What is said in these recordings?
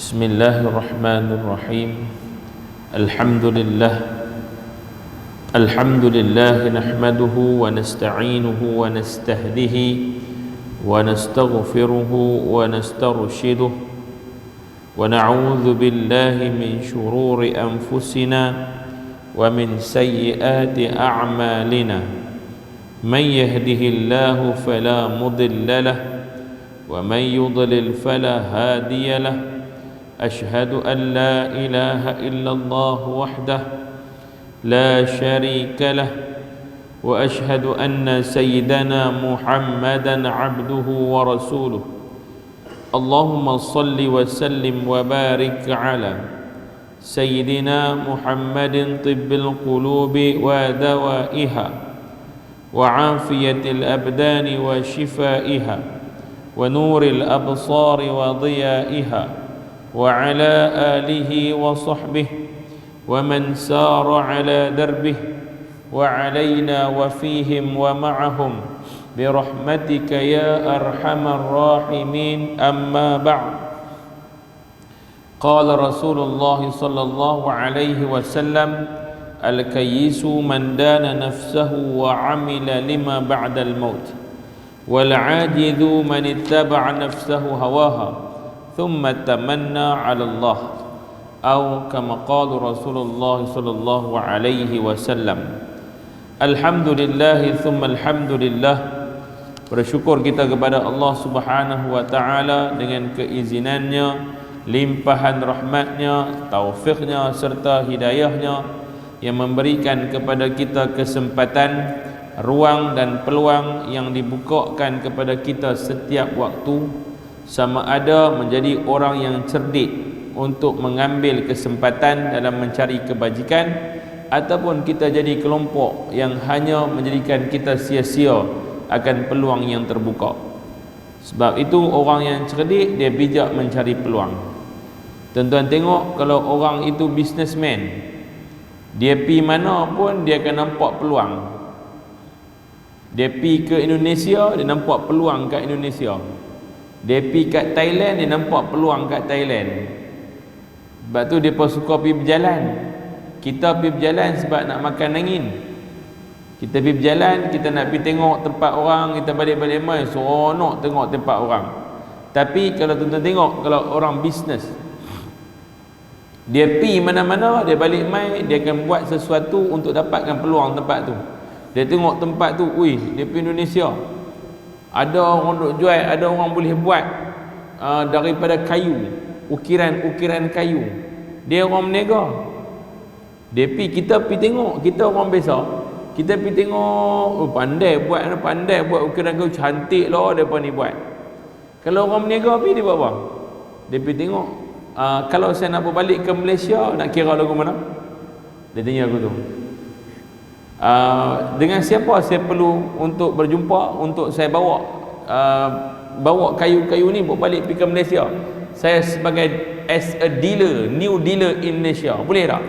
بسم الله الرحمن الرحيم. الحمد لله نحمده ونستعينه ونستهديه ونستغفره ونسترشده ونعوذ بالله من شرور أنفسنا ومن سيئات أعمالنا. من يهده الله فلا مضل له ومن يضلل فلا هادي له. أشهد أن لا إله إلا الله وحده لا شريك له وأشهد أن سيدنا محمدا عبده ورسوله. اللهم صل وسلم وبارك على سيدنا محمد طب القلوب ودوائها وعافية الأبدان وشفائها ونور الأبصار وضيائها وعلى آله وصحبه ومن سار على دربه وعلينا وفيهم ومعهم برحمتك يا أرحم الراحمين. أما بعد، قال رسول الله صلى الله عليه وسلم: الكيس من دان نفسه وعمل لما بعد الموت، والعاجز من اتبع نفسه هواها ثم تمنى على الله، أو كما قال رسول الله صلى الله عليه وسلم. Alhamdulillah thumma alhamdulillah. Bersyukur kita kepada Allah Subhanahu wa taala dengan keizinannya, limpahan rahmatnya, taufiknya serta hidayahnya yang memberikan kepada kita kesempatan, ruang dan peluang yang dibukakan kepada kita setiap waktu, sama ada menjadi orang yang cerdik untuk mengambil kesempatan dalam mencari kebajikan, ataupun kita jadi kelompok yang hanya menjadikan kita sia-sia akan peluang yang terbuka. Sebab itu orang yang cerdik dia bijak mencari peluang. Tuan-tuan tengok, kalau orang itu businessman, dia pi mana pun dia akan nampak peluang. Dia pi ke Indonesia, dia nampak peluang kat Indonesia. Dia pi kat Thailand, dia nampak peluang kat Thailand. Sebab tu dia pun suka pi berjalan. Kita pi berjalan sebab nak makan angin. Kita pi berjalan, kita nak pi tengok tempat orang, kita balik-balik mai seronok tengok tempat orang. Tapi kalau tuan-tuan tengok, kalau orang bisnes, dia pi mana-mana, dia balik mai, dia akan buat sesuatu untuk dapatkan peluang tempat tu. Dia tengok tempat tu, ui, dia pi Indonesia, ada orang duk jual, ada orang boleh buat daripada kayu, ukiran-ukiran kayu. Dia orang berniaga. Dia pi, kita pi tengok, kita orang biasa, kita pi tengok, pandai buat ukiran kayu, cantik lah depa ni buat. Kalau orang berniaga pi, dia buat apa? Dia pi tengok, kalau saya nak balik ke Malaysia, nak kira lagu mana? Dia tanya aku tu, dengan siapa saya perlu untuk berjumpa, untuk saya bawa kayu-kayu ni buat balik pergi ke Malaysia. Saya sebagai as a dealer, new dealer in Malaysia, boleh tak?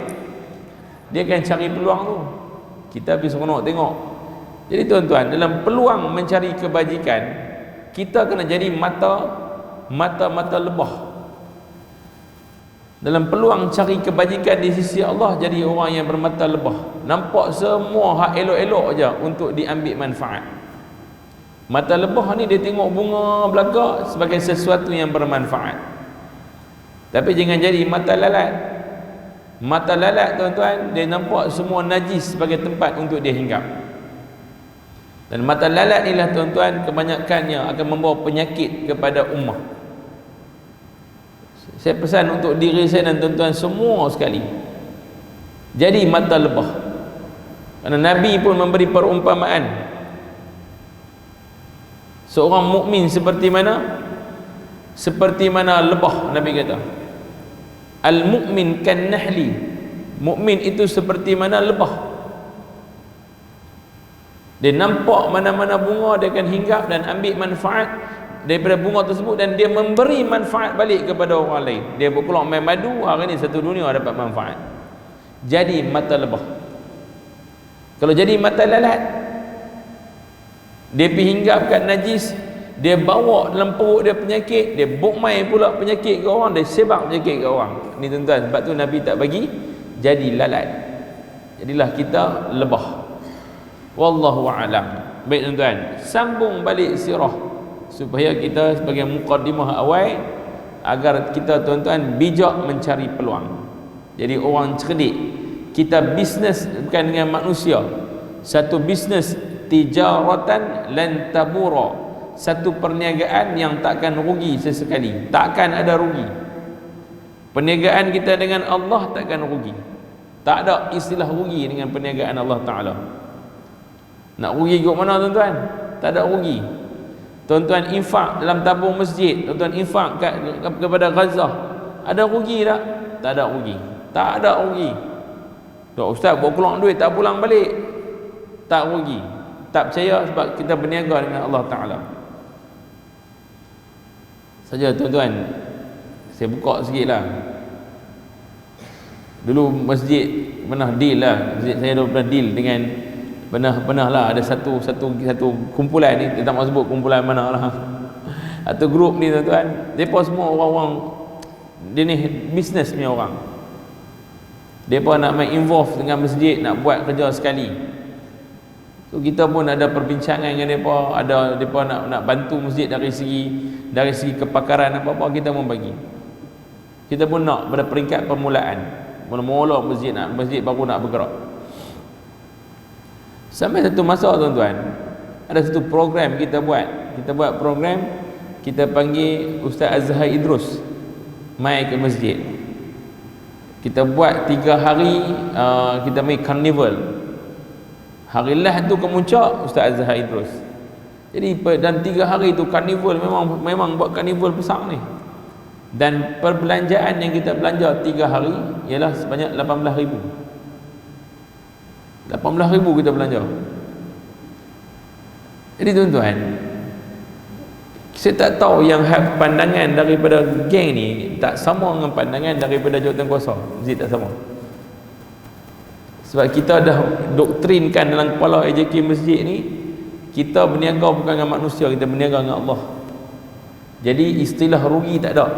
Dia akan cari peluang tu. Kita pergi seronok tengok. Jadi tuan-tuan, dalam peluang mencari kebajikan, kita kena jadi mata lebah. Dalam peluang cari kebajikan di sisi Allah, jadi orang yang bermata lebah, nampak semua hak elok-elok aja untuk diambil manfaat. Mata lebah ni dia tengok bunga belaka sebagai sesuatu yang bermanfaat. Tapi jangan jadi mata lalat. Mata lalat tuan-tuan, dia nampak semua najis sebagai tempat untuk dia hinggap. Dan mata lalat inilah tuan-tuan, kebanyakannya akan membawa penyakit kepada ummah. Saya pesan untuk diri saya dan tuan-tuan semua sekali, jadi mata lebah. Kerana Nabi pun memberi perumpamaan, seorang mukmin seperti mana? Seperti mana lebah. Nabi kata, al-mu'min kan nahli. Mukmin itu seperti mana lebah. Dia nampak mana-mana bunga, dia akan hinggap dan ambil manfaat daripada bunga tersebut, dan dia memberi manfaat balik kepada orang lain. Dia berkeluar main madu, hari ni satu dunia dapat manfaat. Jadi mata lebah. Kalau jadi mata lalat, dia pergi hinggap kat najis, Dia bawa dalam perut dia penyakit, dia bokmai pula penyakit ke orang, dia sebar penyakit ke orang. Ni tuan-tuan, sebab tu Nabi tak bagi jadi lalat. Jadilah kita lebah. Wallahu a'lam. Baik tuan-tuan, sambung balik sirah supaya kita sebagai mukadimah awal agar kita tuan-tuan bijak mencari peluang. Jadi orang cerdik. Kita bisnes bukan dengan manusia. Satu bisnes tijaratan lan tabura, satu perniagaan yang takkan rugi sesekali, takkan ada rugi. Perniagaan kita dengan Allah takkan rugi. Tak ada istilah rugi dengan perniagaan Allah Ta'ala. Nak rugi ke mana tuan-tuan? Tak ada rugi. Tuan-tuan infak dalam tabung masjid, tuan-tuan infak kepada Gaza, ada rugi tak? Tak ada rugi. Tak ada rugi. Tok ustaz bawa keluar duit tak pulang balik, tak rugi. Tak percaya sebab kita berniaga dengan Allah Ta'ala saja tuan-tuan. Saya buka sikit lah. Dulu masjid pernah deal lah, masjid saya dah pernah deal dengan pernah lah ada satu kumpulan ni, tak mahu sebut kumpulan mana lah, atau grup ni tuan-tuan. Mereka semua orang-orang dia ni bisnes punya orang. Mereka nak main involve dengan masjid, nak buat kerja sekali. So kita pun ada perbincangan dengan mereka, ada mereka nak bantu masjid dari segi kepakaran apa-apa, kita pun bagi. Kita pun nak pada peringkat permulaan, mula-mula masjid baru nak bergerak. Sampai satu masa tuan-tuan, ada satu program kita buat program, kita panggil Ustaz Azhar Idrus mai ke masjid. Kita buat 3 hari, kita main carnival. Hari lah tu kemuncak Ustaz Azhar Idrus. Jadi dan 3 hari tu carnival, memang buat carnival besar ni. Dan perbelanjaan yang kita belanja 3 hari ialah sebanyak 18,000. 18,000 kita belanja. Jadi tuan-tuan, saya tak tahu yang pandangan daripada geng ni tak sama dengan pandangan daripada jawatankuasa. Mesti tak sama. Sebab kita dah doktrinkan dalam kepala AJK masjid ni, kita berniaga bukan dengan manusia, kita berniaga dengan Allah. Jadi istilah rugi tak ada.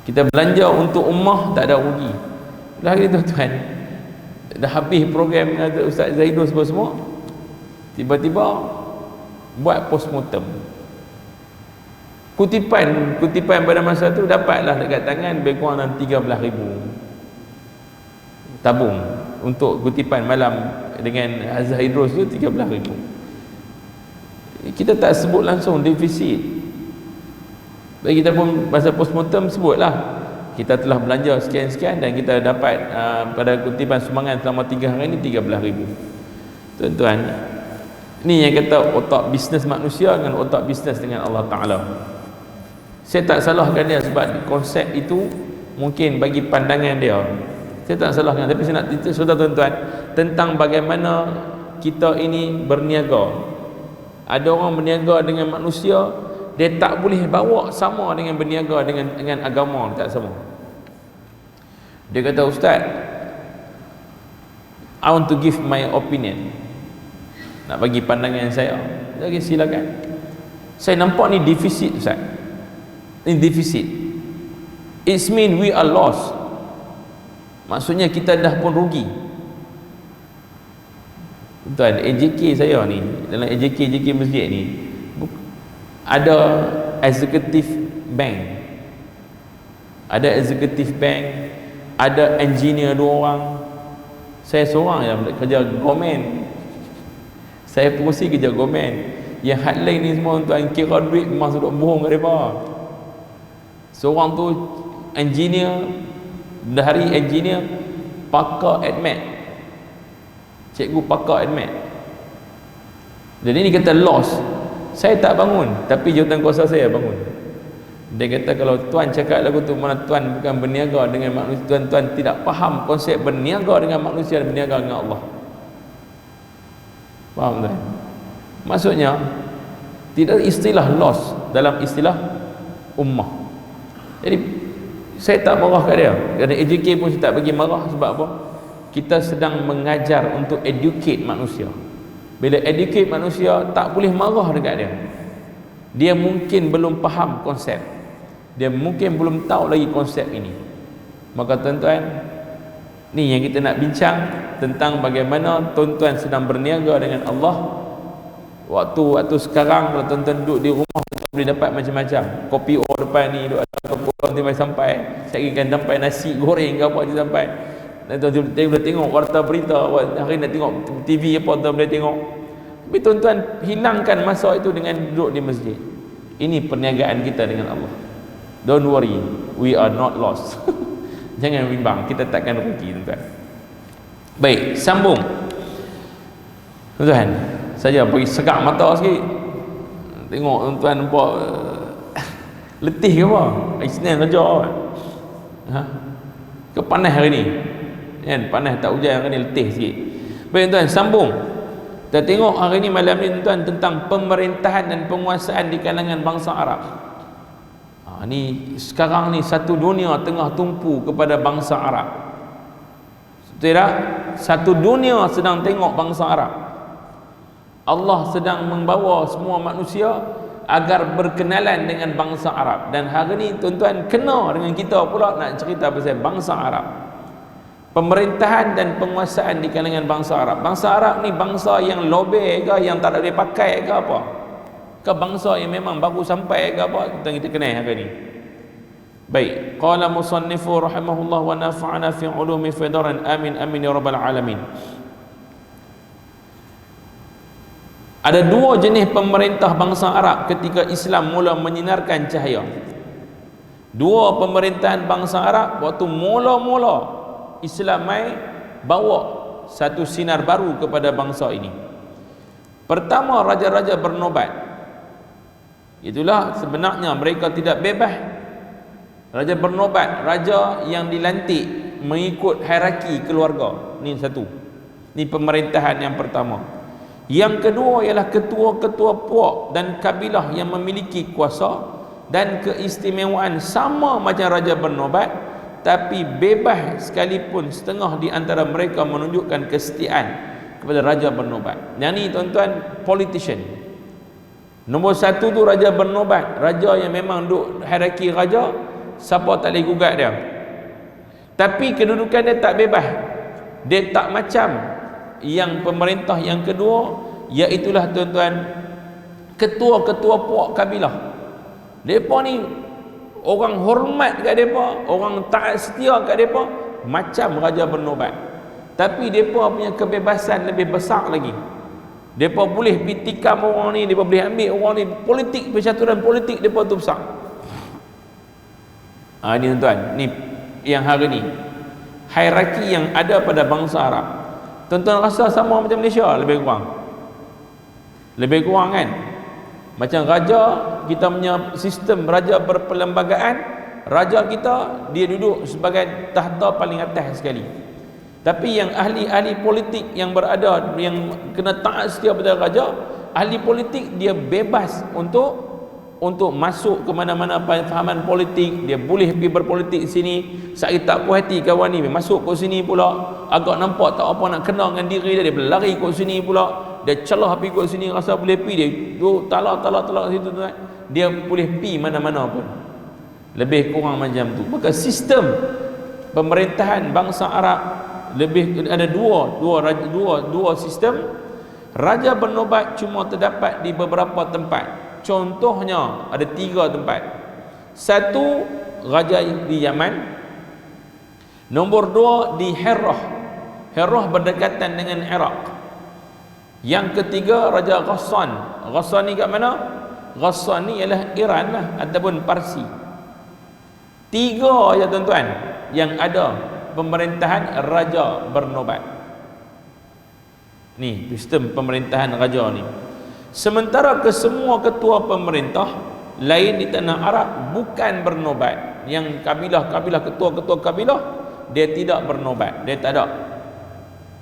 Kita belanja untuk ummah, tak ada rugi. Lagi tuan-tuan, dah habis program dengan Ustaz Zaidus semua, tiba-tiba buat postmortem. Kutipan pada masa tu dapatlah dekat tangan lebih kurang dalam 13,000 tabung untuk kutipan malam dengan Azhar Idrus tu 13,000. Kita tak sebut langsung defisit. Bagi kita pun masa postmortem sebutlah kita telah belanja sekian-sekian dan kita dapat pada kutipan sumbangan selama 3 hari ni 13,000. Tuan-tuan, ni yang kata otak bisnes manusia dengan otak bisnes dengan Allah Ta'ala. Saya tak salahkan dia sebab konsep itu mungkin bagi pandangan dia, saya tak salahkan. Tapi saya nak cerita saudara tuan-tuan tentang bagaimana kita ini berniaga. Ada orang berniaga dengan manusia, dia tak boleh bawa sama dengan berniaga dengan agama, tak sama. Dia kata, Ustaz, I want to give my opinion, nak bagi pandangan saya. Jadi silakan. Saya nampak ni defisit, Ustaz. Ini defisit. It means we are lost. Maksudnya kita dah pun rugi. Tuan, AJK saya ni, dalam AJK masjid ni ada executive bank, ada engineer 2 orang, saya seorang yang kerja gomen. Saya pengurusi kerja gomen. Yang hal lain ni semua tuan kira duit memang sudah bohong kat mereka. Seorang tu engineer, dari engineer pakar admat, cikgu pakar admat. Jadi ni kata loss. Saya tak bangun, tapi jawatankuasa saya bangun. Dia kata kalau tuan cakap lagu tu mana tuan bukan berniaga dengan manusia, tuan tidak faham konsep berniaga dengan manusia dan berniaga dengan Allah. Faham tak? Maksudnya tidak istilah loss dalam istilah ummah. Jadi saya tak marah kat dia. Dan AJK pun saya tak bagi marah. Sebab apa? Kita sedang mengajar untuk educate manusia. Bila educate manusia, tak boleh marah dekat dia. Dia mungkin belum faham konsep, dia mungkin belum tahu lagi konsep ini. Maka tuan-tuan, ni yang kita nak bincang tentang bagaimana tuan-tuan sedang berniaga dengan Allah. Waktu sekarang kalau tuan-tuan duduk di rumah, boleh dapat macam-macam. Kopi depan ni duduk ada kopi sampai, saya kan sampai nasi goreng ke apa dia sampai. Dan tuan-tuan boleh tengok warta berita, hari nak tengok TV apa tuan boleh tengok. Tapi tuan-tuan hilangkan masa itu dengan duduk di masjid. Ini perniagaan kita dengan Allah. Don't worry, we are not lost. Jangan bimbang, kita takkan rugi tuan-tuan. Baik, sambung. Tuan-tuan, saja pergi segak mata sikit. Tengok tuan-tuan nampak letih ke apa? Isnin saja. Ha? Ke panas hari ni? Kan panas tak hujan hari ni, letih sikit. Baik tuan, sambung. Kita tengok hari ni malam ni tuan tentang pemerintahan dan penguasaan di kalangan bangsa Arab. Ni sekarang ni satu dunia tengah tumpu kepada bangsa Arab. Tidak? Satu dunia sedang tengok bangsa Arab. Allah sedang membawa semua manusia agar berkenalan dengan bangsa Arab. Dan hari ni tuan-tuan kena dengan kita pula nak cerita pasal bangsa Arab. Pemerintahan dan penguasaan di kalangan bangsa Arab. Bangsa Arab ni bangsa yang lobe ke, yang tak ada boleh pakai ke apa? Ke bangsa yang memang baru sampai ke apa? Kita kenal hari ni. Baik, qala musannifu rahimahullah wa nafa'ana fi ulumi fidaran, amin amin ya rabbal alamin. Ada dua jenis pemerintah bangsa Arab ketika Islam mula menyinarkan cahaya. Dua pemerintahan bangsa Arab waktu mula-mula Islam mai bawa satu sinar baru kepada bangsa ini. Pertama, raja-raja bernobat. Itulah sebenarnya mereka tidak bebas. Raja bernobat, raja yang dilantik mengikut hierarki keluarga. Ni satu. Ni pemerintahan yang pertama. Yang kedua ialah ketua-ketua puak dan kabilah yang memiliki kuasa dan keistimewaan sama macam raja bernobat, tapi bebas sekalipun setengah di antara mereka menunjukkan kesetiaan kepada raja bernobat. Yang ni tuan-tuan, politician. Nombor satu tu raja bernobat, raja yang memang duduk hierarki raja, siapa tak boleh gugat dia. Tapi kedudukan dia tak bebas. Dia tak macam yang pemerintah yang kedua, iaitulah tuan-tuan ketua-ketua puak kabilah. Mereka ni orang hormat kat mereka, orang taat setia kat mereka macam raja bernobat. Tapi mereka punya kebebasan lebih besar lagi. Mereka boleh pergi tikam orang ni, mereka boleh ambil orang ni, politik, percaturan politik mereka tu besar. Ni tuan-tuan, ni yang hari ni hierarki yang ada pada bangsa Arab. Tuan-tuan rasa sama macam Malaysia? Lebih kurang kan? Macam raja, kita punya sistem raja berperlembagaan, raja kita dia duduk sebagai tahta paling atas sekali. Tapi yang ahli-ahli politik yang berada, yang kena taat setia pada raja, ahli politik dia bebas untuk masuk ke mana-mana fahaman politik. Dia boleh pergi berpolitik sini, sakit tak puas hati kawan ni masuk ke sini pula, agak nampak tak apa nak kena dengan diri dia, dia berlari ke sini pula, dia celah pergi ke sini, rasa boleh pergi, dia talak situ tuan. Dia boleh pergi mana-mana pun. Lebih kurang macam tu. Maka sistem pemerintahan bangsa Arab lebih ada dua sistem. Raja bernobat cuma terdapat di beberapa tempat. Contohnya ada 3 tempat. Satu, raja di Yaman. Nombor 2 di Hirrah. Hirrah berdekatan dengan Iraq. Yang ketiga, Raja Ghassan. Ghassan ni kat mana? Ghassan ni ialah Iran lah, ataupun Parsi. 3 ya tuan-tuan yang ada pemerintahan raja bernobat. Ni sistem pemerintahan raja ni. Sementara kesemua ketua pemerintah lain di tanah Arab bukan bernobat. Yang kabilah-kabilah, ketua-ketua kabilah, dia tidak bernobat, dia tak ada.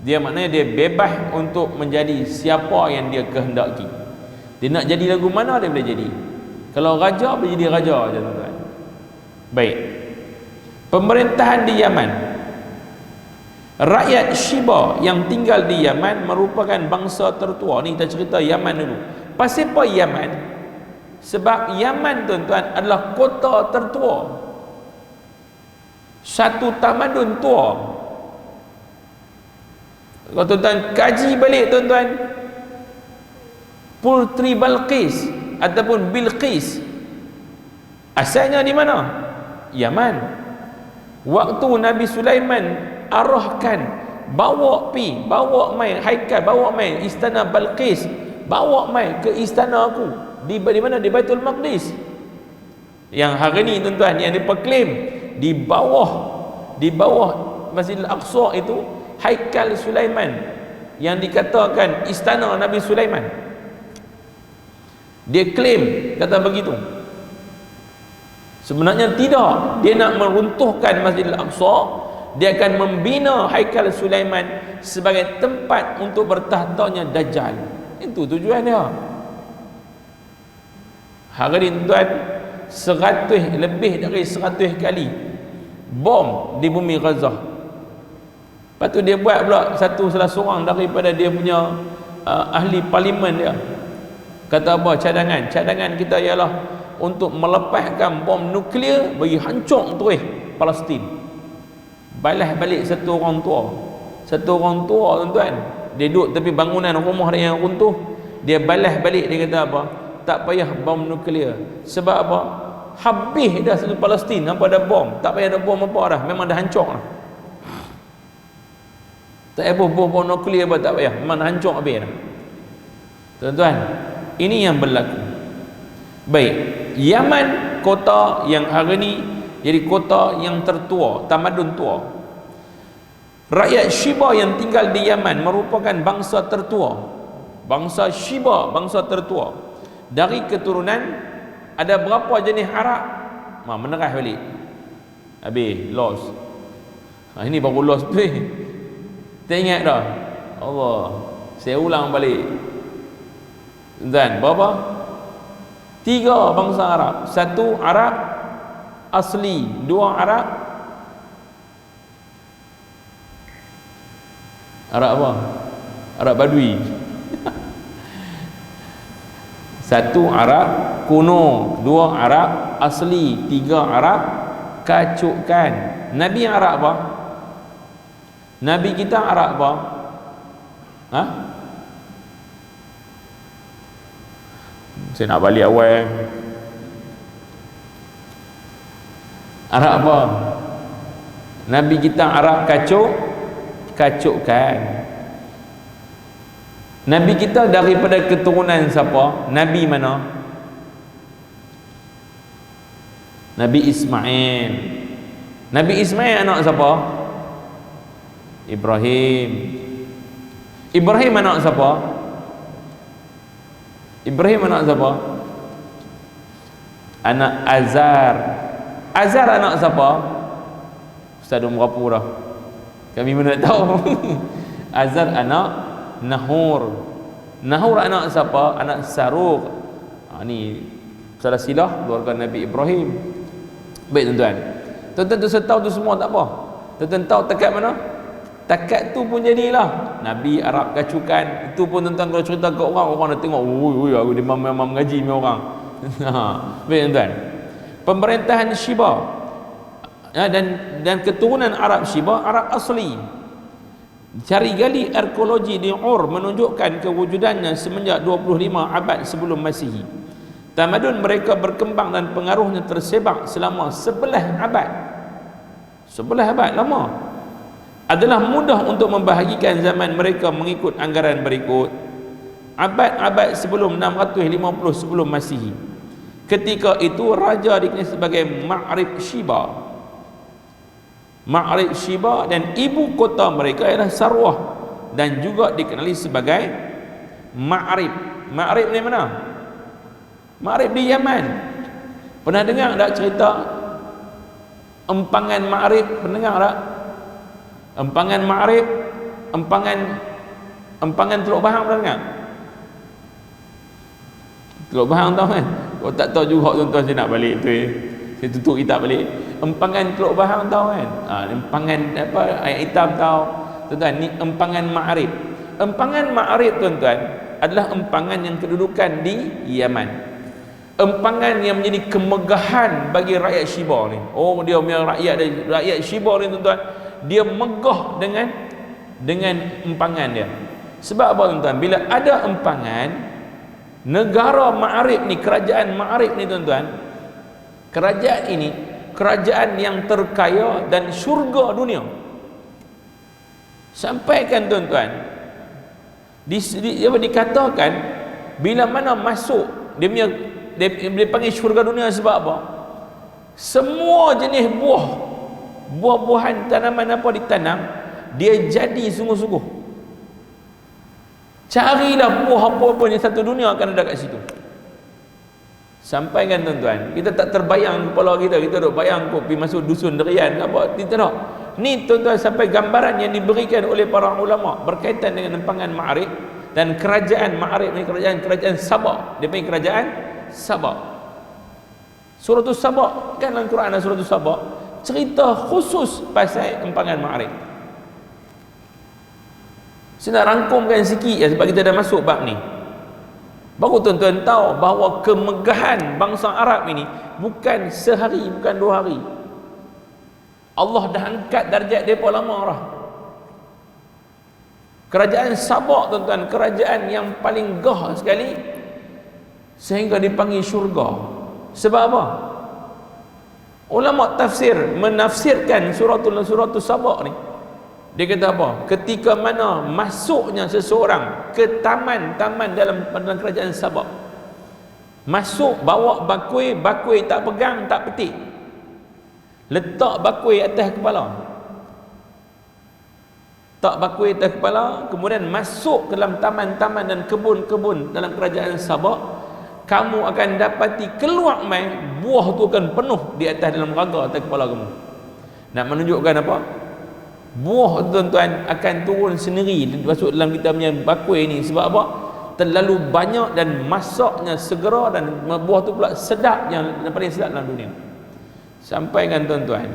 Dia maknanya dia bebas untuk menjadi siapa yang dia kehendaki. Dia nak jadi lagu mana dia boleh jadi. Kalau raja boleh jadi raja je tuan-tuan. Baik. Pemerintahan di Yaman. Rakyat Shiba yang tinggal di Yaman merupakan bangsa tertua. Ni kita cerita Yaman dulu. Pasal apa Yaman? Sebab Yaman tuan-tuan adalah kota tertua, satu tamadun tua. Kalau tuan-tuan kaji balik tuan-tuan, Putri Balqis ataupun Bilqis asalnya di mana? Yaman. Waktu Nabi Sulaiman arahkan, bawa mai haikal, bawa mai istana Balqis, bawa mai ke istana aku di mana? Di Baitul Maqdis, yang hari ni tuan-tuan yang diklaim di bawah Masjidil Aqsa itu haikal Sulaiman, yang dikatakan istana Nabi Sulaiman. Dia klaim kata begitu. Sebenarnya tidak, dia nak meruntuhkan Masjidil Aqsa. Dia akan membina haikal Sulaiman sebagai tempat untuk bertahtanya Dajjal. Itu tujuan dia. Hari ini tuan, lebih dari 100 kali bom di bumi Gaza. Lepas tu dia buat pula salah seorang daripada dia punya ahli parlimen dia kata apa? Cadangan kita ialah untuk melepaskan bom nuklear bagi hancur terus Palestin. Balas balik satu orang tua tuan-tuan, dia duduk tepi bangunan rumah dia yang runtuh, dia balas balik, dia kata apa? Tak payah bom nuklear. Sebab apa? Habis dah satu Palestin, apa ada bom, tak payah ada bom apa dah, memang dah hancur dah. Tak payah bom nuklear apa, tak payah, memang dah hancur habis dah. Tuan-tuan, ini yang berlaku. Baik, Yaman, kota yang hari ni jadi kota yang tertua, tamadun tua. Rakyat Shiba yang tinggal di Yaman merupakan bangsa tertua. Bangsa Shiba, bangsa tertua. Dari keturunan ada berapa jenis Arab? Menerah balik. Habis, lost. Ini baru lost tu. Tak ingat dah. Allah, saya ulang balik. Dan berapa? 3 bangsa Arab. 1 Arab asli, 2 Arab apa? Arab Badui. 1 Arab kuno, 2 Arab asli, 3 Arab kacukan. Nabi yang Arab apa? Nabi kita Arab apa? Saya nak balik awal. Arab apa? Nabi kita Arab kacukkan. Nabi kita daripada keturunan siapa? Nabi mana? Nabi Ismail. Nabi Ismail anak siapa? Ibrahim. Ibrahim anak siapa? Ibrahim anak siapa? Anak Azar. Azar anak siapa? Ustaz dah berapa dah? Kami mana tahu. Azar anak Nahur. Nahur anak siapa? Anak Saruq. Ni salah silah keluarga Nabi Ibrahim. Baik tuan-tuan. Tuan-tuan tu tahu tu semua tak apa. Tuan-tuan tahu takat mana? Takat tu pun jadilah Nabi Arab kacukan. Itu pun tuan-tuan kalau cerita ke orang dah tengok, oi aku dia memang mengaji ni orang. Baik tuan-tuan. Pemerintahan Shiba dan keturunan Arab Shiba, Arab asli. Cari gali arkeologi di Ur menunjukkan kewujudannya semenjak 25 abad sebelum Masihi. Tamadun mereka berkembang dan pengaruhnya tersebar selama 11 abad. 11 abad lama. Adalah mudah untuk membahagikan zaman mereka mengikut anggaran berikut. Abad-abad sebelum 650 sebelum Masihi. Ketika itu raja dikenali sebagai Ma'rib Shiba. Ma'rib Shiba dan ibu kota mereka ialah Sarwah dan juga dikenali sebagai Ma'rib. Ma'rib ni mana? Ma'rib di Yaman. Pernah dengar tak cerita empangan Ma'rib? Pernah dengar tak? Empangan Ma'rib, empangan Teluk Bahang, pernah dengar? Teluk Bahang tahu kan? Kalau tak tahu juga tuan-tuan, saya nak balik tu. Saya tutup kitab balik. Empangan Teluk Bahang tahu kan? Empangan apa, ayat hitam tahu. tuan-tuan, ni empangan Ma'arib. Empangan Ma'arib, tuan-tuan, adalah empangan yang kedudukan di Yaman. Empangan yang menjadi kemegahan bagi rakyat Shiba ni. Oh, dia punya rakyat Shiba ni, tuan-tuan, dia megah dengan empangan dia. Sebab apa, tuan-tuan? Bila ada empangan, negara Ma'arib ni, kerajaan Ma'arib ni, tuan-tuan, kerajaan ini kerajaan yang terkaya dan syurga dunia. Sampaikan, tuan-tuan, dikatakan bila mana masuk dia panggil syurga dunia. Sebab apa? Semua jenis buah-buahan, tanaman apa ditanam, dia jadi sungguh-sungguh. Carilah buah apa-apa yang satu dunia akan ada kat situ. Sampaikan, tuan-tuan, kita tak terbayang kepala kita duk bayang kok pergi masuk dusun durian apa, tidak. Ni, tuan-tuan, sampai gambaran yang diberikan oleh para ulama berkaitan dengan empangan Ma'arib. Dan kerajaan Ma'arib ni kerajaan Sabak. Dia panggil kerajaan Sabak. Surah Sabak kan dalam Quran, surah Sabak cerita khusus pasal empangan Ma'arib. Saya nak rangkumkan sikit sebab kita dah masuk bab ni. Baru tuan-tuan tahu bahawa kemegahan bangsa Arab ini bukan sehari, bukan 2 hari. Allah dah angkat darjat mereka lama dah. Kerajaan Sabak, tuan-tuan, kerajaan yang paling gah sekali sehingga dipanggil syurga. Sebab apa? Ulama tafsir menafsirkan surah Sabak ni. Dia kata apa? Ketika mana masuknya seseorang ke taman-taman dalam kerajaan Sabak, masuk bawa bakui tak pegang, tak petik, letak bakui atas kepala, kemudian masuk ke dalam taman-taman dan kebun-kebun dalam kerajaan Sabak, kamu akan dapati keluar mai buah tu akan penuh di atas dalam raga atas kepala kamu. Nak menunjukkan apa? Buah, tuan-tuan, akan turun sendiri masuk dalam kita punya bakui ni. Sebab apa? Terlalu banyak dan masaknya segera, dan buah tu pula sedap, yang paling sedap dalam dunia. Sampaikan, tuan-tuan,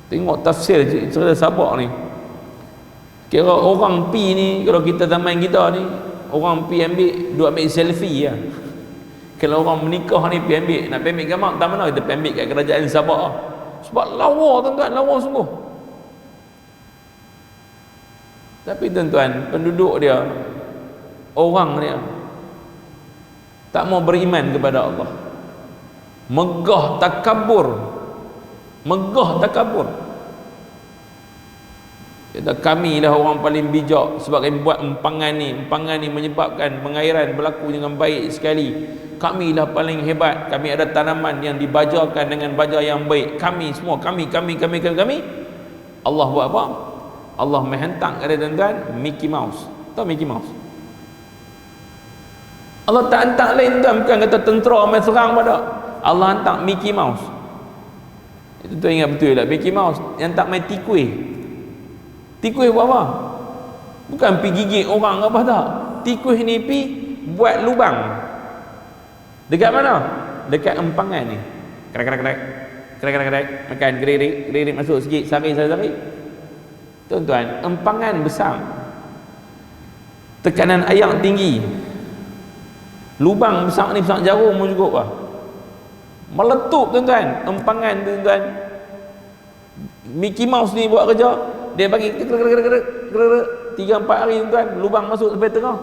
tengok tafsir cerita Sabak ni. Kira orang pi ni, kalau kita zaman kita ni, orang pi ambil selfie lah. Kalau orang menikah ni pi ambil, nak ambil gambar, tak mana kita ambil kat kerajaan Sabak lah. Sebab lawa, tuan-tuan, lawa sungguh. Tapi, tuan-tuan, penduduk dia, orang dia tak mau beriman kepada Allah. Megah takabur. Kata, kami lah orang paling bijak sebab kami buat empangan ni menyebabkan pengairan berlaku dengan baik sekali. Kami lah paling hebat, kami ada tanaman yang dibajakan dengan baja yang baik. Kami semua, kami. Allah buat apa? Allah menghantar kepada, tuan-tuan, Mickey Mouse. Tahu Mickey Mouse? Allah tak hantar lain, tuan, bukan kata tentera main serang pada. Allah hantar Mickey Mouse. Itu tuan ingat betul tak? Mickey Mouse yang tak main tikui. Tikui buat apa? Bukan pergi gigit orang apa tak. Tikui ni pergi buat lubang. Dekat mana? Dekat empangan ni. Krek. Makan gerik masuk sikit, sari. Tuan-tuan, empangan besar, tekanan air tinggi, lubang besar ni, besar jarum pun cukup lah. Meletup, tuan-tuan, empangan, tuan-tuan. Mickey Mouse ni buat kerja, dia bagi 3-4 hari, tuan-tuan, lubang masuk sampai tengah,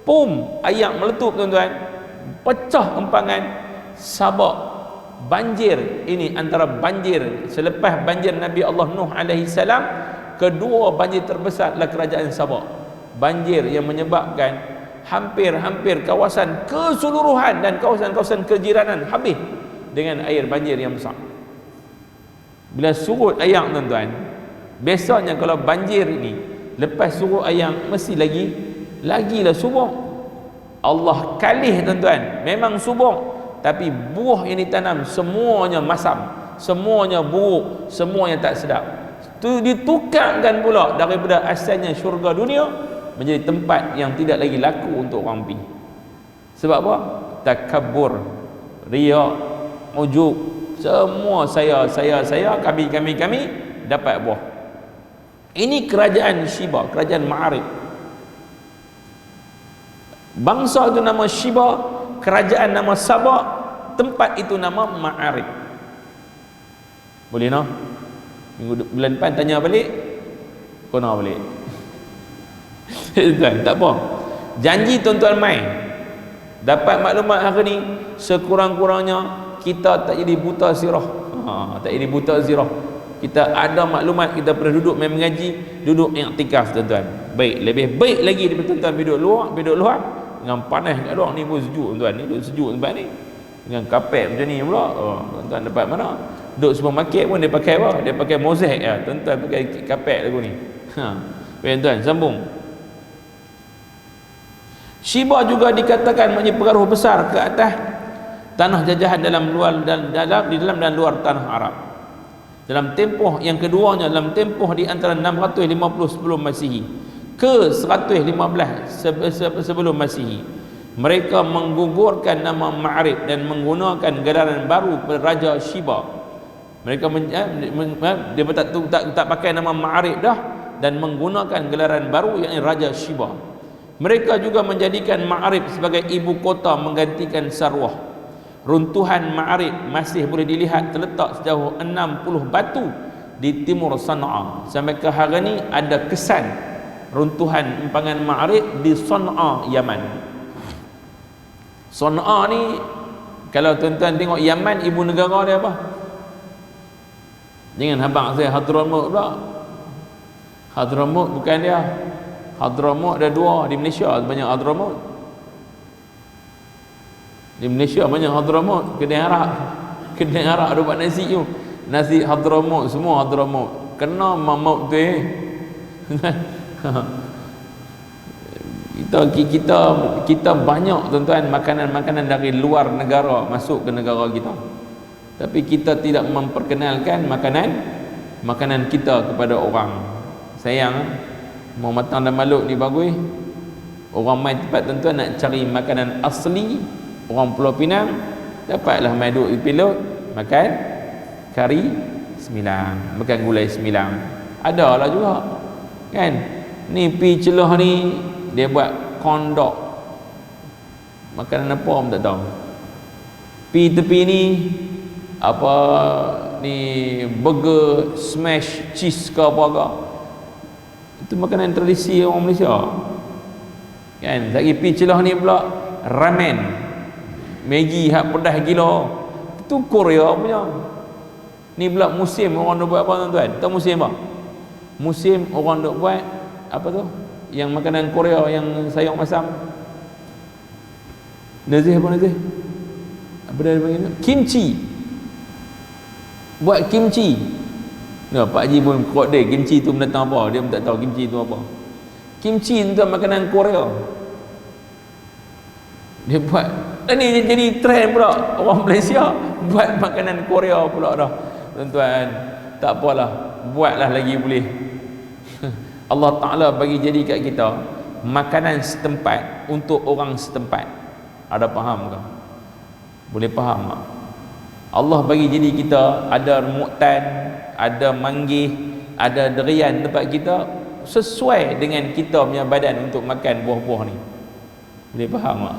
pum, air meletup, tuan-tuan, pecah empangan. Sabak banjir. Ini antara banjir selepas banjir Nabi Allah Nuh alaihi salam, kedua banjir terbesar adalah kerajaan Sabak. Banjir yang menyebabkan hampir kawasan keseluruhan dan kawasan-kawasan kejiranan habis dengan air banjir yang besar. Bila surut air, tuan-tuan, biasanya kalau banjir ini lepas surut air mesti lagilah subur. Allah kalih, tuan-tuan, memang subur, tapi buah yang ditanam semuanya masam, semuanya buruk, semuanya tak sedap. Itu ditukarkan pula daripada asalnya syurga dunia menjadi tempat yang tidak lagi laku untuk orang pergi. Sebab apa? Takabur, riya, ujub, semua saya, kami dapat buah. Ini kerajaan Shiba, kerajaan Ma'arib. Bangsa itu nama Shiba, kerajaan nama Sabak, tempat itu nama Ma'arib. Boleh no? Bulan depan tanya balik, kena balik. Tuan, tak apa. Janji tuan-tuan mai. Dapat maklumat hari ni, sekurang-kurangnya kita tak jadi buta sirah. Tak jadi buta sirah. Kita ada maklumat, kita pernah duduk main mengaji, duduk iktikaf tuan-tuan. Baik, lebih baik lagi daripada tuan-tuan duduk luar dengan panas kat luar ni pun sejuk tuan-tuan. Ni duduk sejuk tempat ni. Dengan kapet macam ni pula. Tuan-tuan dapat mana? Duduk supermarket pun dia pakai apa? Dia pakai mozaik ya. Tuan-tuan pakai kapet lagu ni. Baik tuan, sambung. Shiba juga dikatakan mempunyai pengaruh besar ke atas tanah jajahan di dalam dan luar tanah Arab. Dalam tempoh yang keduanya, dalam tempoh di antara 650 sebelum Masihi ke 115 sebelum Masihi, mereka menggugurkan nama Ma'arib dan menggunakan gelaran baru pada Raja Shiba. Mereka dia tak pakai nama Ma'arib dah dan menggunakan gelaran baru, yakni Raja Shiba. Mereka juga menjadikan Ma'arib sebagai ibu kota menggantikan Sarwah. Runtuhan Ma'arib masih boleh dilihat terletak sejauh 60 batu di timur Sana'a. Sampai ke hari ini ada kesan runtuhan empangan Ma'arib di Sana'a, Yaman. Sana'a ni, kalau tuan-tuan tengok Yaman, ibu negara dia apa? Jangan habang saya Hadramaut pula. Hadramaut bukan dia. Hadramaut ada dua di Malaysia, banyak Hadramaut. Di Malaysia banyak Hadramaut, kedai Arab ada buat nasi tu. Nasi Hadramaut, semua Hadramaut. Kena maut tu kita banyak tuan-tuan makanan-makanan dari luar negara masuk ke negara kita. Tapi kita tidak memperkenalkan makanan kita kepada orang. Sayang, mau matang dan maluk ni bagus. Orang main tempat tuan-tuan nak cari makanan asli, orang Pulau Pinang dapatlah main duduk di Pilot makan kari sembilang, makan gulai sembilang. Ada lah juga kan. Ni pi celah ni dia buat kondok, makanan apa pun tak tahu. Pi tepi ni apa ni, burger smash cheese ke apa. Itu makanan tradisi orang Malaysia kan. Lagi pi celah ni pula ramen, Maggi hak pedas gila, itu Korea punya. Ni pula musim orang duk buat apa tuan-tuan? Tahu musim apa? Musim orang duk buat apa tu? Yang makanan Korea yang sayur masam. Nazih apa Nazih? Apa dia panggil? Kimchi. Buat kimchi. Nah, Pak Haji pun kod dia kimchi tu mendatang apa? Dia pun tak tahu kimchi tu apa. Kimchi tu makanan Korea. Dia buat, dan ni jadi trend pula orang Malaysia buat makanan Korea pula dah. Tuan-tuan, tak apalah, buatlah lagi boleh. Allah Ta'ala bagi jadi kat kita makanan setempat untuk orang setempat. Ada faham ke? Boleh faham tak? Allah bagi jadi kita ada muktan, ada manggih, ada derian tempat kita sesuai dengan kita punya badan untuk makan buah-buah ni. Boleh faham tak?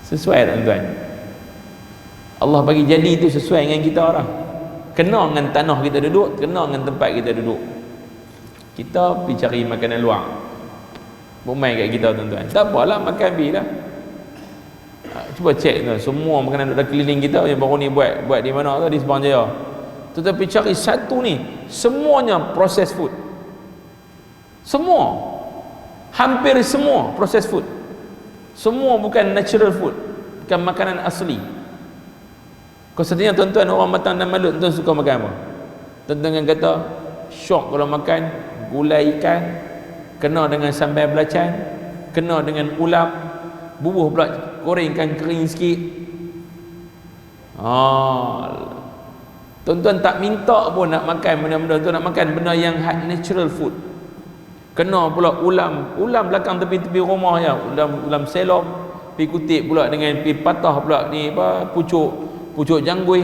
Sesuai tak tuan? Allah bagi jadi itu sesuai dengan kita orang. Kena dengan tanah kita duduk, kena dengan tempat kita duduk. Kita pergi cari makanan luar, bermain kat kita tuan-tuan. Tak apalah, makan bi lah. Cuba cek tuan, semua makanan duduk keliling kita yang baru ni buat di mana tu, di Sabang Jaya. Tetapi cari satu ni, semuanya processed food. Semua, hampir semua processed food. Semua bukan natural food, bukan makanan asli. Konsertnya tuan-tuan orang Batam dan Malut, tuan suka makan apa? Tuan-tuan kata syok kalau makan gulai ikan, kena dengan sambal belacan, kena dengan ulam, bubuh pula gorengkan kering sikit. Tuan-tuan tak minta pun nak makan benda-benda tu, nak makan benda yang natural food. Kena pula ulam belakang tepi-tepi rumah ya, ulam selom, pi kutip pula dengan pi patah pula ni apa, pucuk janggui.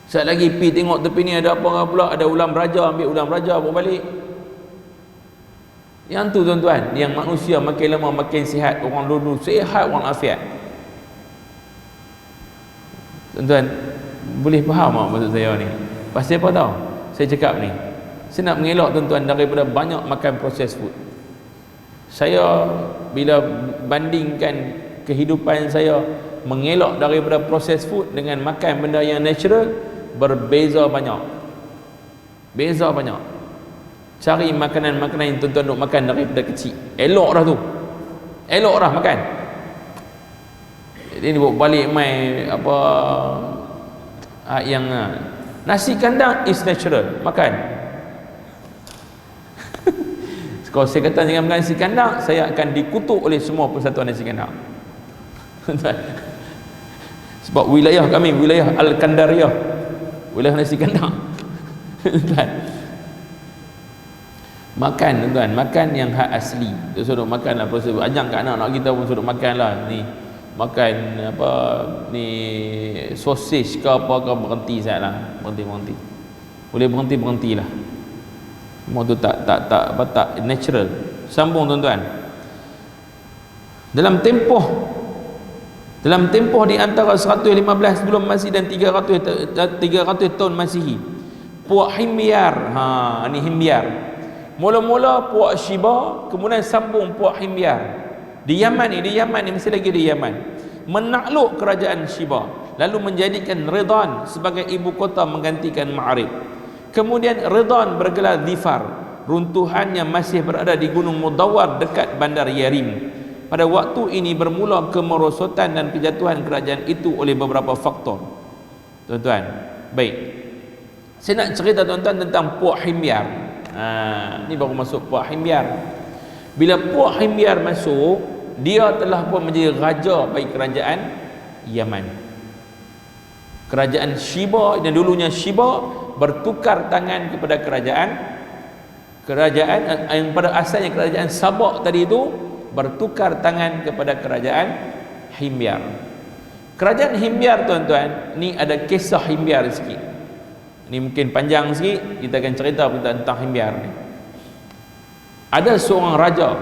Sekejap lagi pi tengok tepi ni ada apa pula, ada ulam raja, ambil ulam raja bawa balik. Yang tu tuan-tuan, yang manusia makin lama makin sihat, orang dulu sihat, orang afiat. Tuan-tuan boleh faham tak maksud saya ni? Pasal apa tahu saya cakap ni? Saya nak mengelak tuan-tuan daripada banyak makan proses food. Saya bila bandingkan kehidupan saya mengelak daripada proses food dengan makan benda yang natural, berbeza banyak. Beza banyak. Cari makanan-makanan yang tuan-tuan duk makan daripada kecil, elok dah tu, elok dah makan. Ini buat balik mai apa yang nasi kandang is natural, makan. Kalau saya kata jangan makan nasi kandang, saya akan dikutuk oleh semua persatuan nasi kandang. Sebab wilayah kami wilayah Al-Kandariyah, wilayah nasi kandang. Makan tuan-tuan, makan yang hak asli. Kita suruh makanlah proses. Ajak kat anak-anak kita pun suruh makanlah ni. Makan apa ni, sausage ke apa ke, berhenti sajalah, berhenti. Boleh berhentilah. Semua tu tak natural. Sambung tuan-tuan. Dalam tempoh di antara 115 sebelum Masihi dan 300 tahun Masihi, Puak Himyar, ni Himyar. Mula-mula Puak Shiba, kemudian sambung Puak Himyar. Di Yaman ni masih lagi di Yaman. Menakluk kerajaan Shiba, lalu menjadikan Ridhan sebagai ibu kota menggantikan Ma'rib. Kemudian Ridhan bergelar Dhifar. Runtuhannya masih berada di Gunung Mudawwar dekat bandar Yarim. Pada waktu ini bermula kemerosotan dan kejatuhan kerajaan itu oleh beberapa faktor. Tuan-tuan, baik. Saya nak cerita tuan-tuan tentang Puak Himyar. Ni baru masuk Puak Himyar. Bila Puak Himyar masuk, dia telah pun menjadi raja bagi kerajaan Yaman. Kerajaan Shiba yang dulunya Shiba bertukar tangan kepada kerajaan yang pada asalnya kerajaan Sabak tadi itu bertukar tangan kepada kerajaan Himyar. Kerajaan Himyar tuan-tuan, ni ada kisah Himyar sikit. Ni mungkin panjang sikit, kita akan cerita tentang Himyar ni. Ada seorang raja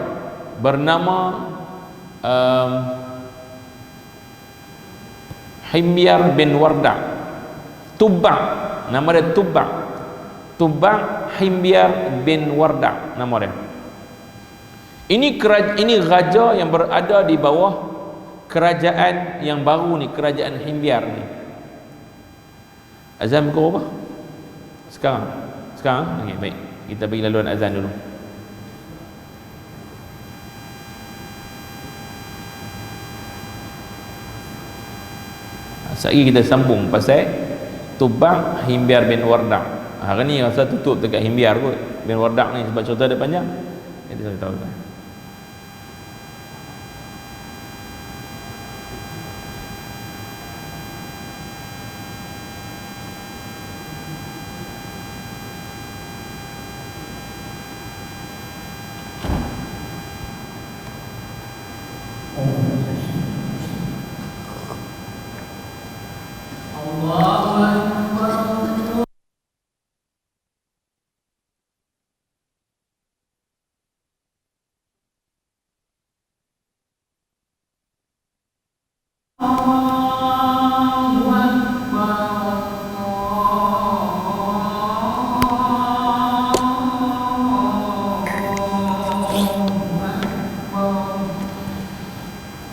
bernama Himyar bin Warda'. Tubba', nama dia Tubba' Himyar bin Warda' nama dia. Ini raja yang berada di bawah kerajaan yang baru ni, kerajaan Himyar ni. Azan pukul berapa? Sekarang? Okay, baik. Kita bagi laluan azan dulu. Sekali kita sambung pasal Tubba' Himyar bin Warda'. Hari ni rasa tutup dekat Himyar kot, bin Warda' ni, sebab cerita dia panjang. Jadi saya tahu kan.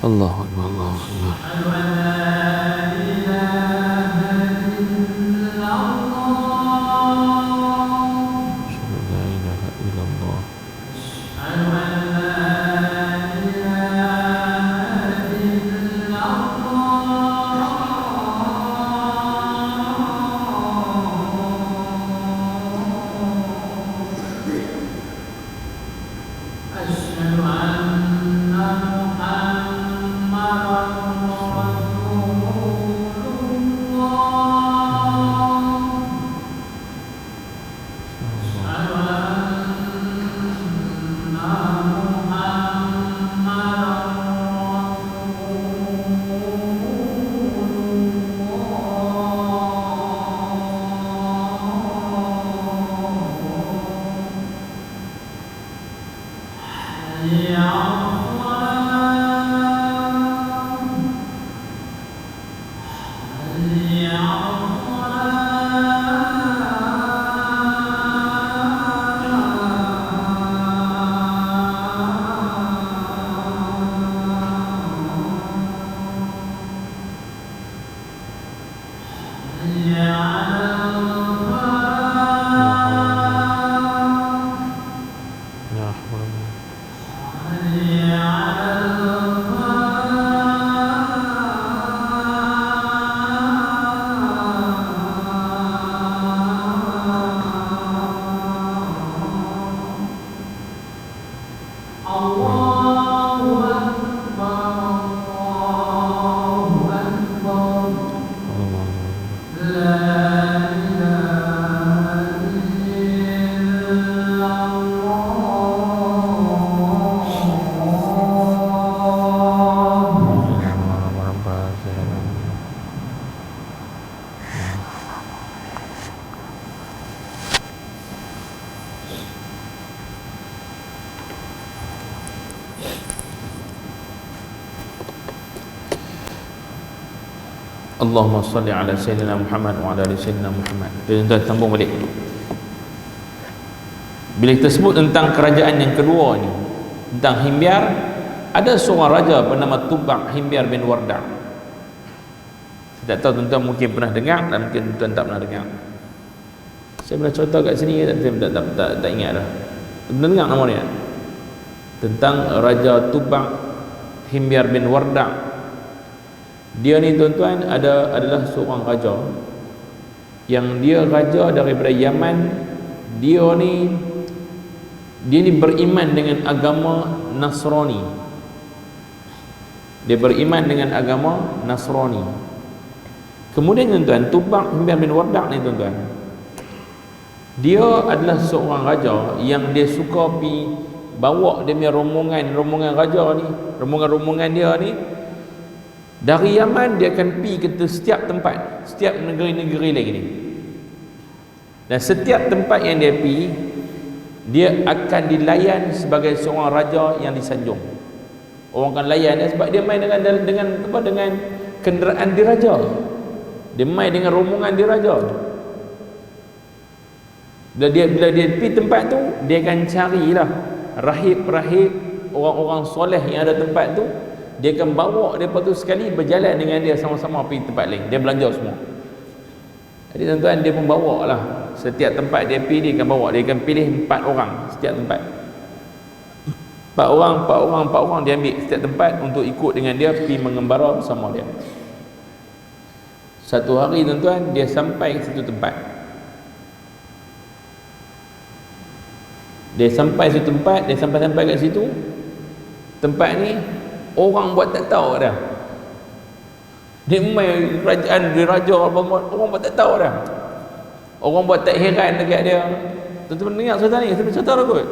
Allahu Akbar, Allahu Akbar. Allahumma salli ala Sayyidina Muhammad wa ala ali Sayyidina Muhammad. Tuan-tuan sambung balik. Bila kita sebut tentang kerajaan yang kedua ni, tentang Himyar, ada seorang raja bernama Tubak Himyar bin Wardah. Saya tak tahu tuan-tuan mungkin pernah dengar dan mungkin tuan-tuan tak pernah dengar. Saya pernah cerita kat sini, tak ingat dah. Pernah dengar nama dia? Tentang Raja Tubak Himyar bin Wardah. Dia ni tuan-tuan adalah seorang raja yang dia raja daripada Yaman. Dia ni beriman dengan agama Nasrani. Dia beriman dengan agama Nasrani. Kemudian tuan-tuan, Tubak Himyar bin Wardah ni tuan-tuan, dia adalah seorang raja yang dia suka pi bawa dia punya rombongan raja ni, rombongan dia ni dari Yaman. Dia akan pi ke setiap tempat, setiap negeri-negeri lagi ni. Dan setiap tempat yang dia pi, dia akan dilayan sebagai seorang raja yang disanjung. Orang akan layan dia sebab dia main dengan kenderaan diraja. Dia main dengan rombongan diraja. Bila dia pi tempat tu, dia akan carilah rahib-rahib, orang-orang soleh yang ada tempat tu. Dia akan bawa dia tu sekali berjalan dengan dia sama-sama pergi tempat lain. Dia belanja semua. Jadi tuan-tuan, dia pun bawa lah. Setiap tempat dia pergi, dia akan bawa. Dia akan pilih 4 orang setiap tempat. 4 orang dia ambil setiap tempat untuk ikut dengan dia pergi mengembara bersama dia. Satu hari tuan-tuan, dia sampai ke satu tempat. Dia sampai kat situ. Tempat ni orang buat tak tahu dah. Dia main kerajaan dia raja, orang buat tak tahu dah. Orang buat tak heran dekat dia. Tuan-tuan dengar cerita ni, saya cerita dah kot.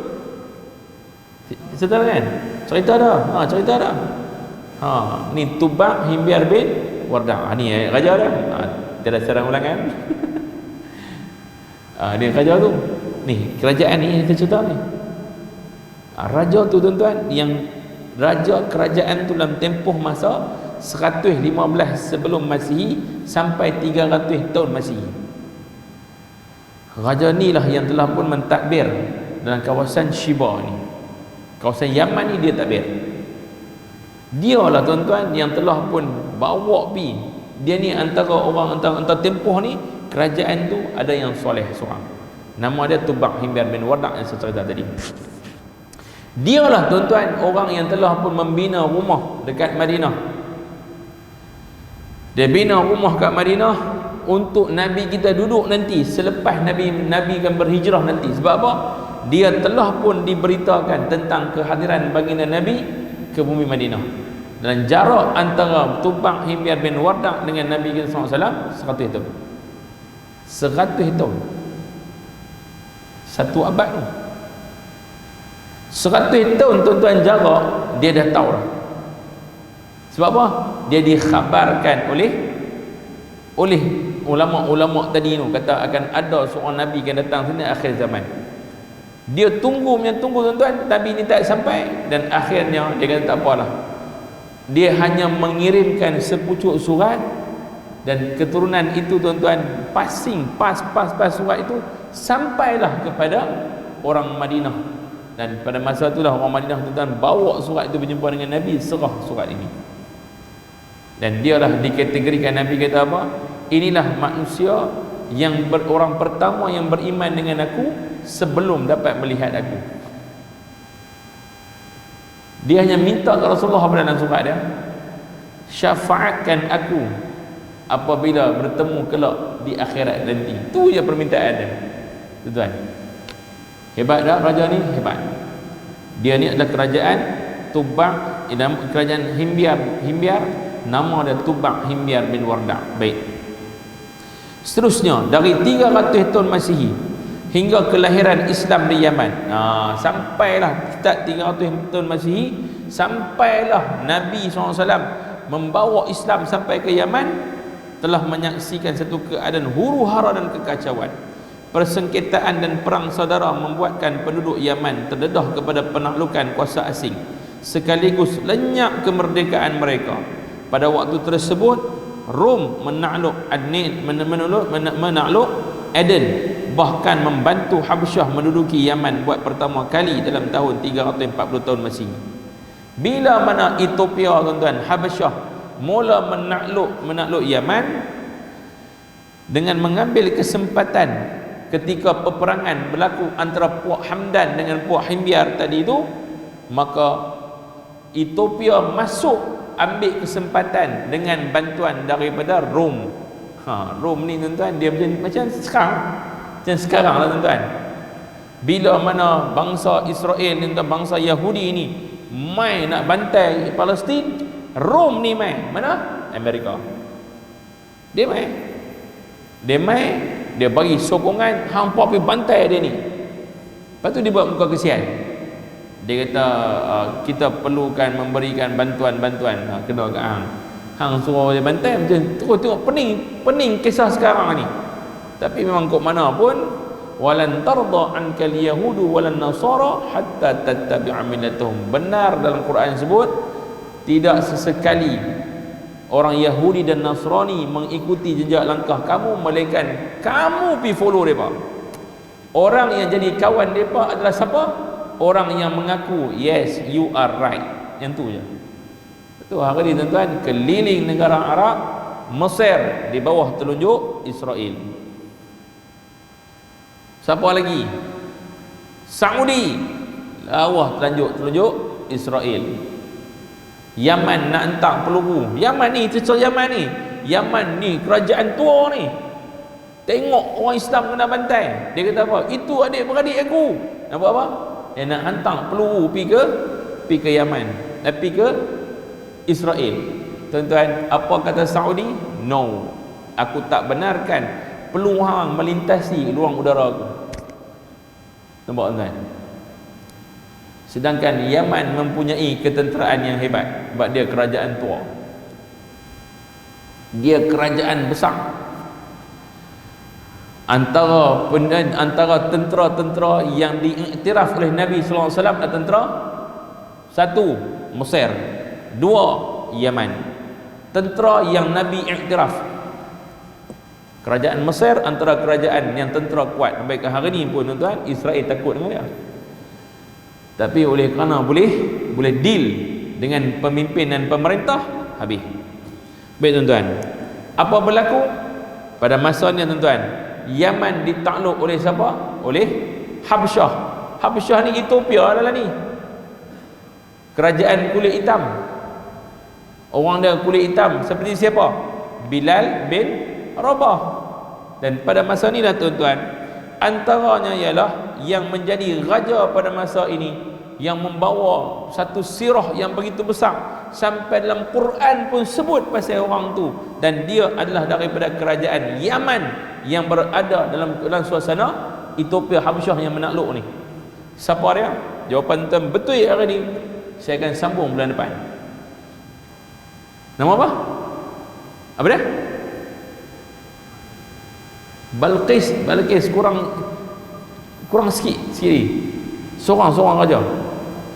Cerita kan? Cerita dah. Ni Tubak Himyar bin Wardah. Ni raja dah. Tiada sarang ulangan. Dia raja tu. Ni kerajaan ni kita cerita ni. Raja tu tuan-tuan, yang raja kerajaan tu dalam tempoh masa 115 sebelum Masihi sampai 300 tahun Masihi. Raja ni lah yang telah pun mentadbir dalam kawasan Shiba ni. Kawasan Yaman ni dia tadbir. Dia lah tuan-tuan yang telah pun bawa pi. Dia ni antara orang antara tempoh ni, kerajaan tu ada yang soleh seorang. Nama dia Tubak Himyar bin Wardah yang saya cerita tadi. Dia lah tuan-tuan orang yang telah pun membina rumah dekat Madinah. Dia bina rumah kat Madinah untuk Nabi kita duduk nanti selepas Nabi akan berhijrah nanti. Sebab apa? Dia telah pun diberitakan tentang kehadiran baginda Nabi ke bumi Madinah. Dan jarak antara Tubak Himyar bin Wardah dengan Nabi kita SAW 100 tahun. 100 tahun. 1 abad tu. 100 tahun tuan-tuan jarak, dia dah tahu dah. Sebab apa? Dia dikhabarkan oleh ulama-ulama tadi tu, kata akan ada seorang Nabi akan datang sini akhir zaman. Dia tunggu tuan-tuan, Nabi ni tak sampai, dan akhirnya dia kata tak apalah. Dia hanya mengirimkan sepucuk surat, dan keturunan itu tuan-tuan pas surat itu sampailah kepada orang Madinah. Dan pada masa itulah orang Madinah tuan-tuan bawa surat itu berjumpa dengan Nabi, serah surat ini. Dan dialah dikategorikan Nabi kata apa? Inilah manusia yang orang pertama yang beriman dengan aku sebelum dapat melihat aku. Dia hanya minta ke Rasulullah dalam surat dia, syafaatkan aku apabila bertemu kelak di akhirat nanti. Itu je permintaan dia. Tuan-tuan, hebat tak raja ni? Hebat. Dia ni adalah kerajaan Tubak, kerajaan Himyar, nama dia Tubak Himyar bin Wardah. Baik. Seterusnya dari 300 tahun Masihi hingga kelahiran Islam di Yaman. Sampailah start 300 tahun Masihi, sampailah Nabi SAW membawa Islam sampai ke Yaman, telah menyaksikan satu keadaan huru-hara dan kekacauan. Persengketaan dan perang saudara membuatkan penduduk Yaman terdedah kepada penaklukan kuasa asing, sekaligus lenyap kemerdekaan mereka. Pada waktu tersebut, Rom menakluk menakluk Aden, bahkan membantu Habsyah menduduki Yaman buat pertama kali dalam tahun 340 tahun Masihi. Bila mana Ethiopia tuan-tuan, Habsyah mula menakluk Yaman dengan mengambil kesempatan ketika peperangan berlaku antara Puak Hamdan dengan Puak Himyar tadi itu, maka Ethiopia masuk ambil kesempatan dengan bantuan daripada Rom. Rom ni tuan-tuan, dia macam sekarang lah tuan-tuan. Bila mana bangsa Israel ni, bangsa Yahudi ni mai nak bantai Palestin, Rom ni mai mana? Amerika. Dia bagi sokongan, hampa pergi bantai dia ni. Lepas tu dia buat muka kesian. Dia kata kita perlukan memberikan bantuan-bantuan. Kena kat hang suruh dia bantai macam terus tengok pening kisah sekarang ni. Tapi memang kok mana pun, walan tarda ankal yahudu walan nasara hatta tattabi'a millatahum. Benar dalam Quran sebut tidak sesekali orang Yahudi dan Nasrani mengikuti jejak langkah kamu, melainkan kamu pi follow depa. Orang yang jadi kawan depa adalah siapa? Orang yang mengaku yes you are right. Yang tu je. Itu hari ni tuan-tuan, keliling negara Arab, Mesir di bawah telunjuk Israel. Siapa lagi? Saudi bawah telunjuk Israel. Yaman nak hantar peluru. Yaman ni Yaman ni kerajaan tua ni. Tengok orang Islam kena bantai, dia kata apa? Itu adik-beradik aku. Nak buat apa? Dia nak hantar peluru pi ke Yaman, pi ke Israel. Tuan-tuan, apa kata Saudi? No, aku tak benarkan peluru hang melintasi ruang udara aku. Nampak tuan-tuan? Sedangkan Yaman mempunyai ketenteraan yang hebat, sebab dia kerajaan tua, dia kerajaan besar. Antara tentera-tentera yang diiktiraf oleh Nabi sallallahu alaihi wasallam adalah tentera, satu Mesir, dua Yaman. Tentera yang Nabi iktiraf, kerajaan Mesir antara kerajaan yang tentera kuat. Sampai ke hari ni pun tuan-tuan, Israel takut dengan dia. Tapi oleh kerana boleh deal dengan pemimpin dan pemerintah, habis. Baik tuan-tuan, apa berlaku pada masanya tuan-tuan? Yaman ditakluk oleh siapa? Oleh Habsyah. Habsyah ni Ethiopia adalah ni, kerajaan kulit hitam. Orang dia kulit hitam seperti siapa? Bilal bin Rabah. Dan pada masa ni lah tuan-tuan, antaranya ialah yang menjadi raja pada masa ini, yang membawa satu sirah yang begitu besar, sampai dalam Quran pun sebut pasal orang tu, dan dia adalah daripada kerajaan Yaman yang berada dalam suasana Ethiopia, Habsyah yang menakluk ni. Siapa dia? Jawapan tuan betul hari ni saya akan sambung bulan depan. Nama apa? Apa dia? Balqis kurang sikit ni. Seorang raja.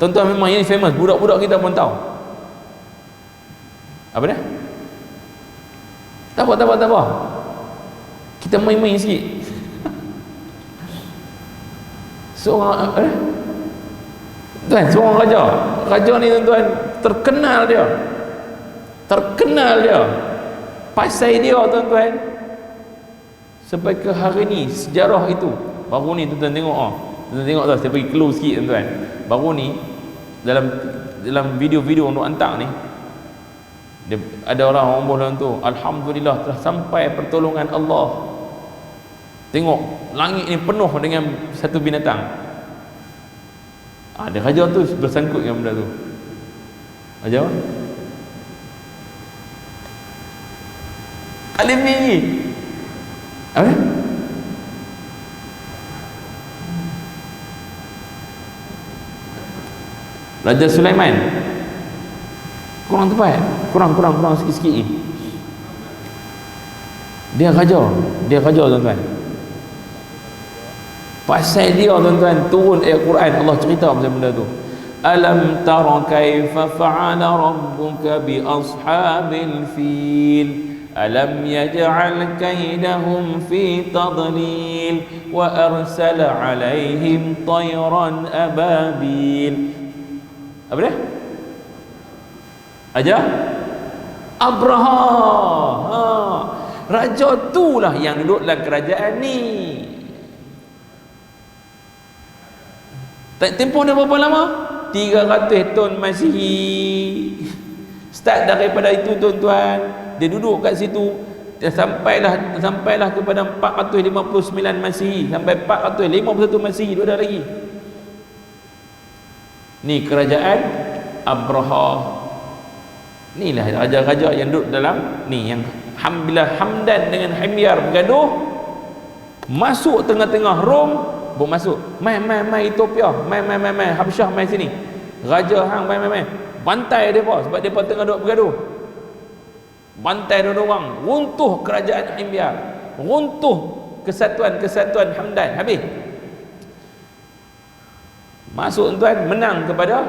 Tuan-tuan, memang ini famous, budak-budak kita pun tahu. Apa dia? Tak apa. Kita main-main sikit. Seorang seorang raja. Raja ni tuan-tuan terkenal dia. Pasal dia tuan-tuan, sampai ke hari ni sejarah itu baru ni tuan-tuan tengok. Tuan-tuan tengok tau, saya pergi close sikit tuan-tuan. Baru ni dalam video-video untuk hantar ni, dia, ada orang dalam tu, alhamdulillah telah sampai pertolongan Allah. Tengok langit ni penuh dengan satu binatang. Dia raja tu bersangkut dengan benda tu. Raja apa? Alim ni. Apa? Raja Sulaiman. Kurang tepat. Kurang sikit-sikit ni. Dia raja tuan-tuan. Pasal dia tuan-tuan turun ayat Quran, Allah cerita pasal benda tu. Alam tara kaifa fa'ala rabbuka bi ashabil fil alam yaj'al kaidahum fi tadlil wa arsala alaihim tayran ababil. Apa dia? Aja Abraha. Raja itulah yang duduk dalam kerajaan ni. Tempoh dia berapa lama? 300 tahun Masihi. Start daripada itu tuan-tuan, dia duduk kat situ sampailah kepada 459 Masihi, sampai 451 Masihi, dua dah lagi. Ni kerajaan Abraha. Inilah raja-raja yang duduk dalam ni, yang Alhamdulillah Hamdan dengan Himyar bergaduh, masuk tengah-tengah Rom, masuk mai Ethiopia, mai Habsyah, mai sini. Raja hang mai bantai depa sebab depa tengah duk bergaduh. Bantai dua orang, runtuh kerajaan Himyar, runtuh kesatuan Hamdan, habis. Masuk tuan, menang kepada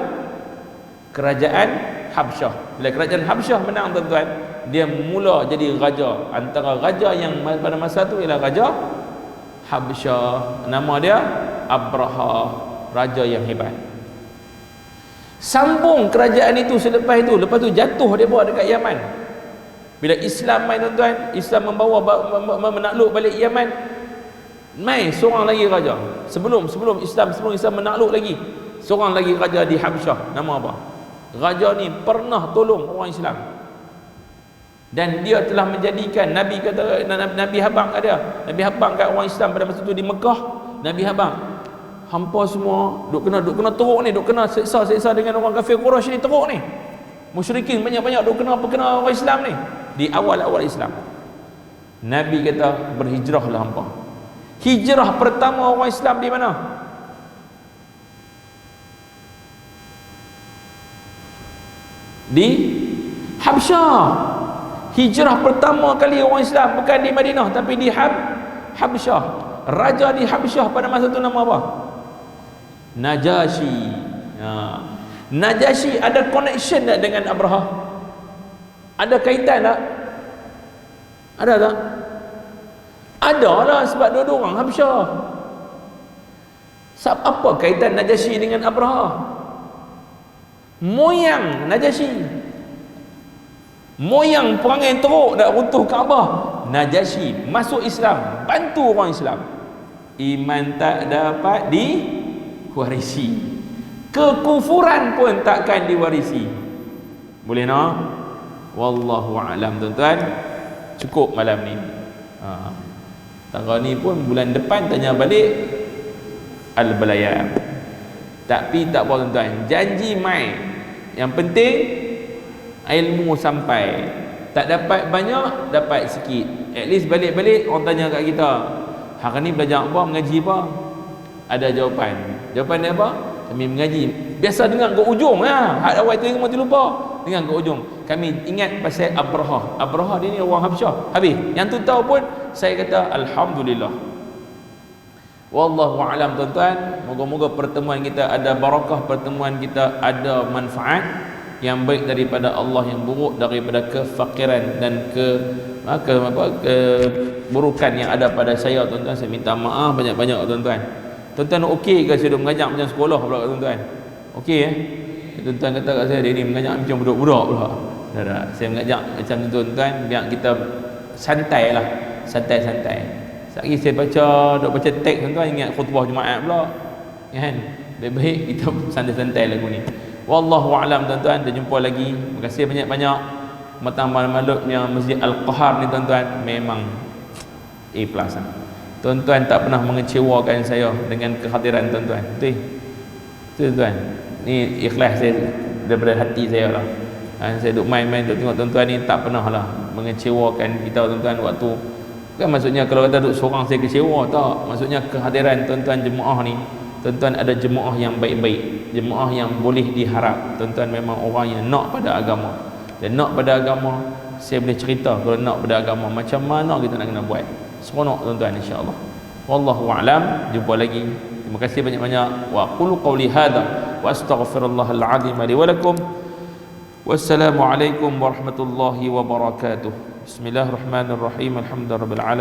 kerajaan Habsyah. Bila kerajaan Habsyah menang tuan-tuan, dia mula jadi raja. Antara raja yang pada masa tu ialah raja Habsyah. Nama dia Abraha, raja yang hebat. Sambung kerajaan itu selepas itu. Lepas tu jatuh dia bawa dekat Yaman. Bila Islam main tuan-tuan, Islam membawa menakluk balik Yaman, mai seorang lagi raja. Sebelum Islam menakluk lagi, seorang lagi raja di Habsyah. Nama apa? Raja ni pernah tolong orang Islam, dan dia telah menjadikan Nabi kata, Nabi habang kat dia, Nabi habang kat orang Islam pada masa tu di Mekah. Nabi habang, hampa semua duk kena teruk ni, duk kena seksa dengan orang kafir Quraisy ni, teruk ni, musyrikin banyak-banyak duk kena orang Islam ni. Di awal-awal Islam, Nabi kata, berhijrahlah hampa. Hijrah pertama orang Islam di mana? Di Habsyah. Hijrah pertama kali orang Islam bukan di Madinah tapi di Habsyah. Raja di Habsyah pada masa tu nama apa? Najasyi. Najasyi ada connection tak dengan Abraha? Ada kaitan tak? Ada tak? Ada lah, sebab dua-dua orang Habsyah. Sebab apa kaitan Najasyi dengan Abraha? Moyang Najasyi, moyang perangai teruk nak runtuh Kaabah, Najasyi masuk Islam, bantu orang Islam. Iman tak dapat diwarisi, kekufuran pun takkan diwarisi. Boleh nak? Wallahu a'lam tuan-tuan. Cukup malam ni. Tanggal ni pun bulan depan tanya balik Al-Balayam. Tapi tak apa tuan-tuan, janji mai. Yang penting ilmu sampai. Tak dapat banyak, dapat sikit. At least balik-balik orang tanya kat kita, hari ni belajar apa, mengaji apa? Ada jawapan. Jawapan dia apa? Kami mengaji. Biasa dengar ke ujung lah. Hak awal tu mesti lupa. Dengar ke ujung. Kami ingat pasal Abraha. Abraha dia ni orang Habsyah. Habis. Yang tu tahu pun saya kata alhamdulillah. Wallahu a'lam tuan-tuan. Moga-moga pertemuan kita ada barakah, pertemuan kita ada manfaat, yang baik daripada Allah, yang buruk daripada kefakiran dan keburukan yang ada pada saya tuan-tuan. Saya minta maaf banyak-banyak tuan-tuan. Tuan-tuan okey ke saya duk mengajak macam sekolah pula tuan-tuan? Okey tuan-tuan kata kat saya, dia ni mengajak macam budak-budak pula. Tak, saya mengajak macam tu tuan-tuan, biar kita santai lah, santai-santai. Sekali saya duk baca teks tuan-tuan, ingat khutbah Jumaat pula kan. Baik-baik kita santai-santai lagu ni. Wallahu a'lam tuan-tuan. Dan jumpa lagi. Terima kasih banyak-banyak. Malam-malam Masjid Al-Qahar ni tuan-tuan memang A+. Tuan-tuan tak pernah mengecewakan saya dengan kehadiran tuan-tuan. Betul? Tuan-tuan, ni ikhlas saya daripada hati saya lah. Saya duk main-main duk tengok tuan-tuan ni, tak pernah lah mengecewakan kita tuan-tuan. Waktu kan maksudnya kalau kata duk seorang saya kecewa, tak. Maksudnya kehadiran tuan-tuan jemaah ni, tuan-tuan ada jemaah yang baik-baik, jemaah yang boleh diharap. Tuan-tuan memang orang yang nak pada agama. Dan nak pada agama, saya boleh cerita kalau nak pada agama macam mana kita nak kena buat. Seronok tuan-tuan insya-Allah. Wallahu a'lam. Jumpa lagi. Terima kasih banyak-banyak. Wa qulu qawli hadza wa astaghfirullahal azim li wa lakum. Wassalamualaikum warahmatullahi wabarakatuh. Bismillahirrahmanirrahim. Alhamdulillahirabbil alamin.